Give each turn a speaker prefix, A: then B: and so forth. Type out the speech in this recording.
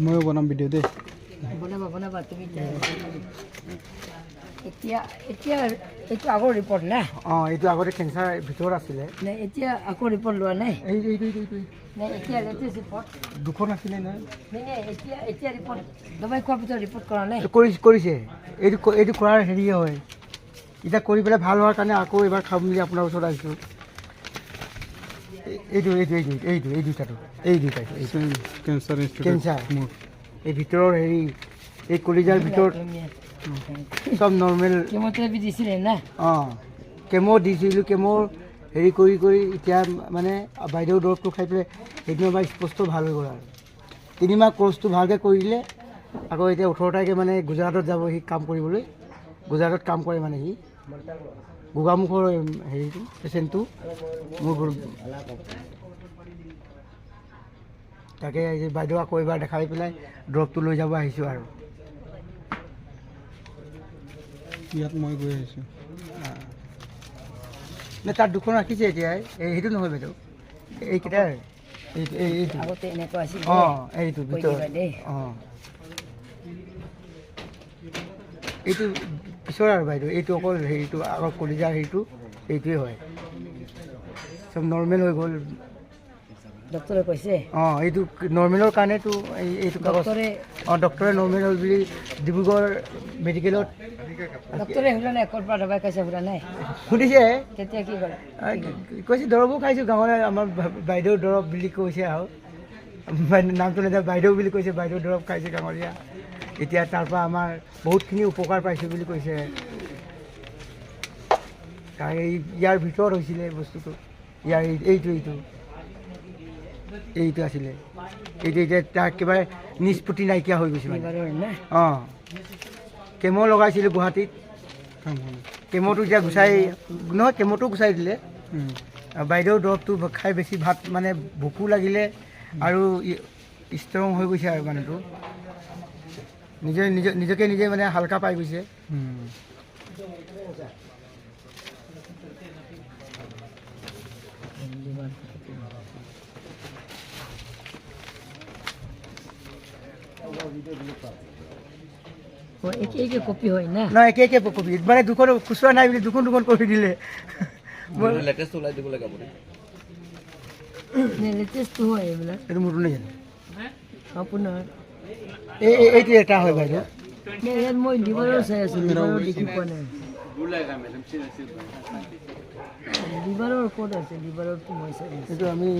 A: ময়ো বনাম ভিডিঅ' দেই
B: বনাবা তুমি এতিয়া এইটো আগৰ ৰিপৰ্ট না
A: অঁ এইটো আগতে কেঞ্চাৰ ভিতৰত আছিলে
B: নে এতিয়া আকৌ ৰিপৰ্ট লোৱা নাই
A: এইটো
B: নে এতিয়া লেটেষ্ট ৰিপৰ্ট
A: দুখন আছিলে নহয়
B: নে এতিয়া ৰিপৰ্ট দবাই খোৱাৰ পিছত ৰিপৰ্ট কৰা নাই
A: কৰিছে এইটো কৰাৰ হেৰিয়ে হয় এতিয়া কৰি পেলাই ভাল হোৱাৰ কাৰণে আকৌ এবাৰ খাম বুলি আপোনাৰ ওচৰত আহিছোঁ এই দুটাটো কেঞ্চাৰ এই ভিতৰৰ হেৰি এই কলিজাৰ ভিতৰত চব নৰ্মেল
B: কেমোথেৰাপি দিছিলে না
A: অঁ কেমো দিছিলোঁ কেমোৰ হেৰি কৰি এতিয়া মানে বাইদেউ দৰৱটো খাই পেলাই সেইদিনৰ পৰা স্পষ্ট ভাল হৈ গ'ল আৰু 3 মাহ কোৰ্চটো ভালকৈ কৰি দিলে আকৌ এতিয়া 18 তাৰিখে মানে গুজৰাটত যাব সি কাম কৰিবলৈ গুজৰাটত কাম কৰে মানে সি গোগামুখৰ হেৰিটো পেচেণ্টটো মোৰ তাকে বাইদেউ আকৌ এবাৰ দেখাই পেলাই দৰৱটো লৈ যাব আহিছোঁ আৰু
C: ইয়াত মই গৈ আহিছোঁ
A: নে তাত দুখন ৰাখিছে এতিয়া সেইটো নহয় বাইদেউ এইকেইটাৰ এইটো
B: আগতে এনেকুৱা আছিল
A: অঁ এইটো ভিতৰত অঁ এইটো পিছৰ আৰু বাইদেউ এইটো অকল হেৰিটো আগৰ কলিজাৰ হেৰিটো এইটোৱে হয় চব নৰ্মেল হৈ গ'ল
B: ডক্টৰে কৈছে
A: অঁ এইটো নৰ্মেলৰ কাৰণেতো এইটো
B: ডক্টৰে
A: ডক্টৰে নৰ্মেল হ'ল বুলি ডিব্ৰুগড় মেডিকেলত
B: ডক্টৰে সুধা নাই ক'ৰ পৰা দবাই খাইছে সুধা নাই
A: সুধিছে
B: তেতিয়া কি ক'লে
A: কৈছে দৰৱো খাইছোঁ গাঁৱৰে আমাৰ বাইদেউ দৰৱ বুলি কৈছে আৰু নামটো নাযায় বাইদেউ বুলি কৈছে বাইদেউ দৰৱ খাইছে গাঁৱলীয়া এতিয়া তাৰ পৰা আমাৰ বহুতখিনি উপকাৰ পাইছোঁ বুলি কৈছে কাৰণ ইয়াৰ ভিতৰত হৈছিলে বস্তুটো ইয়াৰ এইটো আছিলে এইটো এতিয়া তাৰ একেবাৰে নিষ্পত্তি নাইকিয়া হৈ গৈছে অঁ কেমো লগাইছিলোঁ গুৱাহাটীত কেমোটো এতিয়া গুচাই নহয় কেমোটো গুচাই দিলে বাইদেউ দৰৱটো খাই বেছি ভাত মানে ভোকো লাগিলে আৰু ষ্ট্ৰং হৈ গৈছে আৰু মানুহটো নিজকে নিজে মানে হালকা পাই গৈছে
B: একে কপি হয় না
A: নহয় একে কপি মানে দুখন খুচুৰা নাই বুলি দুখন কৰি দিলে
B: লেটেষ্টটো হয় এইবিলাক
A: এইটো মোৰটো নাই জানো
B: আপোনাৰ
A: এইটো এটা হয় বাইদেউ
B: ইয়াত মই লিভাৰৰ চাই আছোঁ লিভাৰৰ দেখি পোৱা নাই লিভাৰৰ ক'ত আছে লিভাৰৰটো মই চাই আছোঁ
A: এইটো আমি